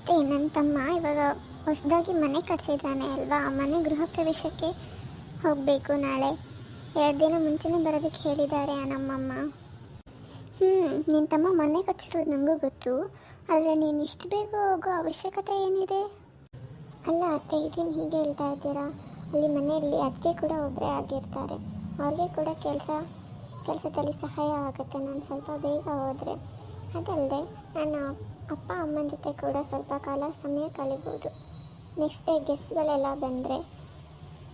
ಅತ್ತೆ, ನನ್ನ ತಮ್ಮ ಇವಾಗ ಹೊಸದಾಗಿ ಮನೆ ಕಟ್ಸಿದ್ದಾನೆ ಅಲ್ವಾ, ಮನೆ ಗೃಹ ಪ್ರವೇಶಕ್ಕೆ ಹೋಗಬೇಕು ನಾಳೆ. 2 ದಿನ ಮುಂಚೆನೇ ಬರೋದಕ್ಕೆ ಹೇಳಿದ್ದಾರೆ ನಮ್ಮಮ್ಮ. ನಿನ್ನ ತಮ್ಮ ಮನೆ ಕಟ್ಸಿರೋದು ನನಗೂ ಗೊತ್ತು, ಆದರೆ ನೀನು ಇಷ್ಟು ಬೇಗ ಹೋಗೋ ಅವಶ್ಯಕತೆ ಏನಿದೆ? ಅಲ್ಲ ಅತ್ತೆ, ಇದೇನು ಹೀಗೆ ಹೇಳ್ತಾ ಇದ್ದೀರಾ? ಅಲ್ಲಿ ಮನೆಯಲ್ಲಿ ಅಜ್ಜಿ ಕೂಡ ಒಬ್ಬರೇ ಆಗಿರ್ತಾರೆ, ಅವ್ರಿಗೆ ಕೂಡ ಕೆಲಸದಲ್ಲಿ ಸಹಾಯ ಆಗುತ್ತೆ ನಾನು ಸ್ವಲ್ಪ ಬೇಗ ಹೋದರೆ. ಅದಲ್ಲದೆ ನನ್ನ ಅಪ್ಪ ಅಮ್ಮನ ಜೊತೆ ಕೂಡ ಸ್ವಲ್ಪ ಸಮಯ ಕಳಿಬೋದು. ನೆಕ್ಸ್ಟ್ ಡೇ ಗೆಸ್ಟ್ಗಳೆಲ್ಲ ಬಂದರೆ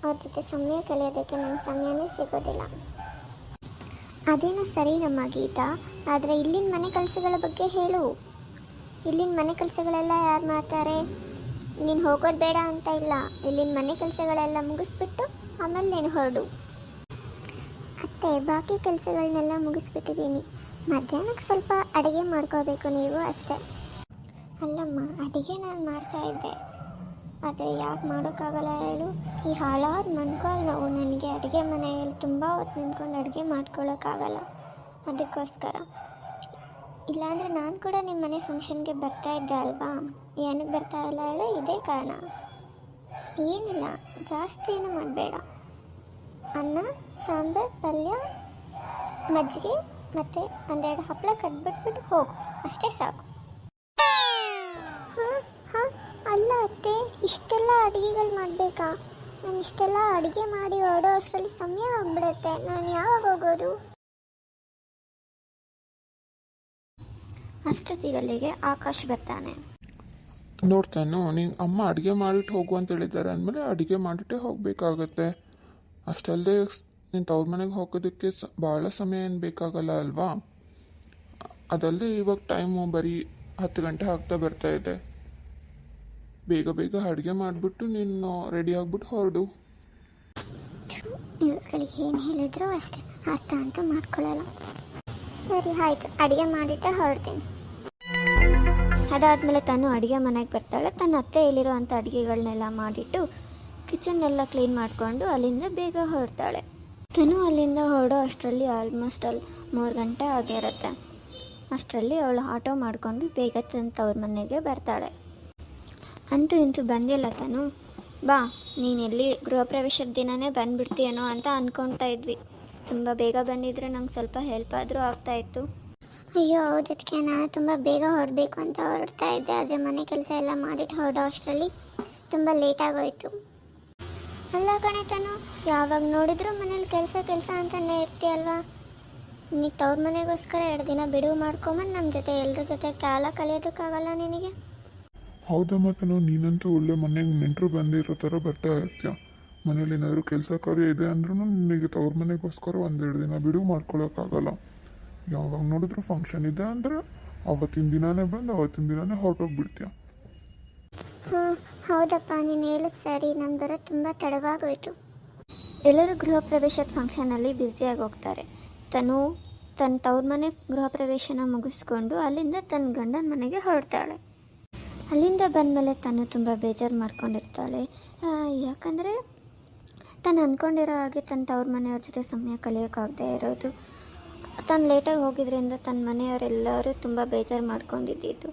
ಅವ್ರ ಜೊತೆ ಸಮಯ ಕಳೆಯೋದಕ್ಕೆ ನನಗೆ ಸಮಯನೇ ಸಿಗೋದಿಲ್ಲ. ಅದೇನೋ ಸರಿ ನಮ್ಮ ಗೀತಾ, ಆದರೆ ಇಲ್ಲಿನ ಮನೆ ಕೆಲಸಗಳ ಬಗ್ಗೆ ಹೇಳು. ಇಲ್ಲಿನ ಮನೆ ಕೆಲಸಗಳೆಲ್ಲ ಯಾರು ಮಾಡ್ತಾರೆ? ನೀನು ಹೋಗೋದು ಬೇಡ ಅಂತ ಇಲ್ಲ, ಇಲ್ಲಿನ ಮನೆ ಕೆಲಸಗಳೆಲ್ಲ ಮುಗಿಸ್ಬಿಟ್ಟು ಆಮೇಲೆ ನೀನು ಹೊರಡು. ಅತ್ತೆ, ಬಾಕಿ ಕೆಲಸಗಳನ್ನೆಲ್ಲ ಮುಗಿಸ್ಬಿಟ್ಟಿದ್ದೀನಿ, ಮಧ್ಯಾಹ್ನಕ್ಕೆ ಸ್ವಲ್ಪ ಅಡುಗೆ ಮಾಡ್ಕೋಬೇಕು ನೀವು ಅಷ್ಟೇ. ಅಲ್ಲಮ್ಮ, ಅಡುಗೆ ನಾನು ಮಾಡ್ತಾಯಿದ್ದೆ, ಆದರೆ ಯಾಕೆ ಮಾಡೋಕ್ಕಾಗಲ್ಲ ಹೇಳು? ಈ ಹಾಳಾದ ಮನ್ಕಾಲು ನೋವು ನನಗೆ ಅಡುಗೆ ಮನೆಯಲ್ಲಿ ತುಂಬ ಹೊತ್ತು ನಿಂತ್ಕೊಂಡು ಅಡುಗೆ ಮಾಡ್ಕೊಳ್ಳೋಕ್ಕಾಗಲ್ಲ. ಅದಕ್ಕೋಸ್ಕರ ಇಲ್ಲಾಂದರೆ ನಾನು ಕೂಡ ನಿಮ್ಮ ಮನೆ ಫಂಕ್ಷನ್ಗೆ ಬರ್ತಾಯಿದ್ದೆ ಅಲ್ವಾ? ಏನಕ್ಕೆ ಬರ್ತಾ ಇಲ್ಲ ಹೇಳು? ಇದೇ ಕಾರಣ. ಏನಿಲ್ಲ, ಜಾಸ್ತಿ ಏನೂ ಮಾಡಬೇಡ. ಅನ್ನ, ಸಾಂಬಾರು, ಪಲ್ಯ, ಮಜ್ಜಿಗೆ ಮತ್ತು 1-2 ಹಪ್ಪಳ ಕಟ್ಬಿಟ್ಬಿಟ್ಟು ಹೋಗು, ಅಷ್ಟೇ ಸಾಕು. ಹಾಂ ಅಲ್ಲ ಅತ್ತೆ, ಇಷ್ಟೆಲ್ಲ ಅಡುಗೆಗಳು ಮಾಡಬೇಕಾ? ನಾನು ಇಷ್ಟೆಲ್ಲ ಅಡುಗೆ ಮಾಡಿ ಹೊರಡೋ ಅಷ್ಟರಲ್ಲಿ ಸಮಯ ಆಗ್ಬಿಡುತ್ತೆ, ನಾನು ಯಾವಾಗ ಹೋಗೋದು? ಅಷ್ಟೊತ್ತಿಗಲ್ಲಿಗೆ ಆಕಾಶ್ ಬರ್ತಾನೆ. ನೋಡ್ತಾನು, ನೀನು ಅಮ್ಮ ಅಡುಗೆ ಮಾಡಿಟ್ಟು ಹೋಗು ಅಂತ ಹೇಳಿದ್ದಾರೆ ಅಂದಮೇಲೆ ಅಡುಗೆ ಮಾಡಿಟ್ಟೇ ಹೋಗಬೇಕಾಗತ್ತೆ. ಅಷ್ಟಲ್ಲದೆ ನೀನು ತವ್ರ ಮನೆಗೆ ಹೋಗೋದಕ್ಕೆ ಭಾಳ ಸಮಯ ಏನು ಬೇಕಾಗಲ್ಲ ಅಲ್ವಾ? ಅದಲ್ಲದೆ ಇವಾಗ ಟೈಮು ಬರೀ 10 ಗಂಟೆ ಆಗ್ತಾ ಬರ್ತಾ ಇದೆ. ಬೇಗ ಬೇಗ ಅಡುಗೆ ಮಾಡಿಬಿಟ್ಟು ನೀನು ರೆಡಿ ಆಗಿಬಿಟ್ಟು ಹೊರಡು. ಇವ್ರುಗಳಿಗೆ ಏನು ಹೇಳಿದ್ರು ಅಷ್ಟೇ, ಅರ್ಥ ಅಂತೂ ಮಾಡ್ಕೊಳ್ಳಲ್ಲ. ಸರಿ ಆಯಿತು, ಅಡುಗೆ ಮಾಡಿಟ್ಟೆ ಹೊರಡ್ತೀನಿ. ಅದಾದಮೇಲೆ ತಾನು ಅಡುಗೆ ಮನೆಗೆ ಬರ್ತಾಳೆ. ತನ್ನ ಅತ್ತೆ ಹೇಳಿರೋ ಅಂಥ ಅಡುಗೆಗಳನ್ನೆಲ್ಲ ಮಾಡಿಟ್ಟು ಕಿಚನ್ನೆಲ್ಲ ಕ್ಲೀನ್ ಮಾಡಿಕೊಂಡು ಅಲ್ಲಿಂದ ಬೇಗ ಹೊರಡ್ತಾಳೆ. ತನು ಅಲ್ಲಿಂದ ಹೊರಡೋ ಅಷ್ಟರಲ್ಲಿ ಆಲ್ಮೋಸ್ಟ್ 3 ಗಂಟೆ ಆಗಿರುತ್ತೆ. ಅಷ್ಟರಲ್ಲಿ ಅವಳು ಆಟೋ ಮಾಡಿಕೊಂಡು ಬೇಗ ತವ್ರ ಮನೆಗೆ ಬರ್ತಾಳೆ. ಅಂತೂ ಇಂತೂ ಬಂದಿಲ್ಲ ತನು. ಬಾ, ನೀನೆಲ್ಲಿ ಗೃಹ ಪ್ರವೇಶದ ದಿನವೇ ಬಂದುಬಿಡ್ತೀಯನೋ ಅಂತ ಅಂದ್ಕೊಳ್ತಾ ಇದ್ವಿ. ತುಂಬ ಬೇಗ ಬಂದಿದ್ರೆ ನಂಗೆ ಸ್ವಲ್ಪ ಹೆಲ್ಪ್ ಆದರೂ ಆಗ್ತಾಯಿತ್ತು. ಅಯ್ಯೋ ಹೌದಕ್ಕೆ, ನಾನು ತುಂಬ ಬೇಗ ಹೊರಡಬೇಕು ಅಂತ ಹೊರಡ್ತಾ ಇದ್ದೆ, ಆದರೆ ಮನೆ ಕೆಲಸ ಎಲ್ಲ ಮಾಡಿಟ್ಟು ಹೊರಡೋ ಅಷ್ಟರಲ್ಲಿ ತುಂಬ ಲೇಟಾಗೋಯಿತು. ಅಲ್ಲ ಕಣೆ ತನು, ಯಾವಾಗ ನೋಡಿದ್ರೂ ಮನೇಲಿ ಕೆಲಸ ಅಂತಲೇ ಇರ್ತೀಯಲ್ವಾ? ನೀನು ತವ್ರ ಮನೆಗೋಸ್ಕರ 2 ದಿನ ಬಿಡುವು ಮಾಡ್ಕೊಂಬಂದು ನಮ್ಮ ಜೊತೆ ಎಲ್ಲರ ಜೊತೆ ಕಾಲ ಕಳೆಯೋದಕ್ಕಾಗಲ್ಲ ನಿನಗೆ? ಹೌದಮ್ಮ ತನು, ನೀನಂತೂ ಒಳ್ಳೆ ಮನೆಗೆ ನೆಂಟರು ಬಂದಿರೋ ಥರ ಬರ್ತಾ ಇರ್ತೀಯ. ಮನೇಲಿ ಏನಾದರೂ ಕೆಲಸ ಕಾರ್ಯ ಇದೆ ಅಂದ್ರೂ ನಿನಗೆ ತವ್ರ ಮನೆಗೋಸ್ಕರ 1-2 ದಿನ ಬಿಡುವು ಮಾಡ್ಕೊಳ್ಳೋಕ್ಕಾಗಲ್ಲ. ಯಾವಾಗ ನೋಡಿದ್ರು ಫಂಕ್ಷನ್ ಇದೆ ಅಂದರೆ ಅವತ್ತಿನ ದಿನವೇ ಬಂದು ಅವತ್ತಿನ ದಿನವೇ ಹೊರಟೋಗ್ಬಿಡ್ತೀಯ. ಹೌದಪ್ಪ, ನೀನು ಹೇಳೋದು ಸರಿ, ನಾನು ಬರೋದು ತುಂಬ ತಡವಾಗೋಯ್ತು. ಎಲ್ಲರೂ ಗೃಹ ಪ್ರವೇಶದ ಫಂಕ್ಷನಲ್ಲಿ ಬ್ಯುಸಿಯಾಗಿ ಹೋಗ್ತಾರೆ. ತನು ತನ್ನ ತವ್ರ ಮನೆ ಗೃಹ ಪ್ರವೇಶನ ಮುಗಿಸ್ಕೊಂಡು ಅಲ್ಲಿಂದ ತನ್ನ ಗಂಡನ ಮನೆಗೆ ಹೊರಡ್ತಾಳೆ. ಅಲ್ಲಿಂದ ಬಂದಮೇಲೆ ತನು ತುಂಬ ಬೇಜಾರು ಮಾಡ್ಕೊಂಡಿರ್ತಾಳೆ. ಯಾಕಂದರೆ ತಾನು ಅಂದ್ಕೊಂಡಿರೋ ಹಾಗೆ ತನ್ನ ತವ್ರ ಮನೆಯವ್ರ ಜೊತೆ ಸಮಯ ಕಳೆಯೋಕ್ಕಾಗದೇ ಇರೋದು, ತಾನು ಲೇಟಾಗಿ ಹೋಗಿದ್ರಿಂದ ತನ್ನ ಮನೆಯವರೆಲ್ಲರೂ ತುಂಬ ಬೇಜಾರು ಮಾಡ್ಕೊಂಡಿದ್ದಿದ್ದು.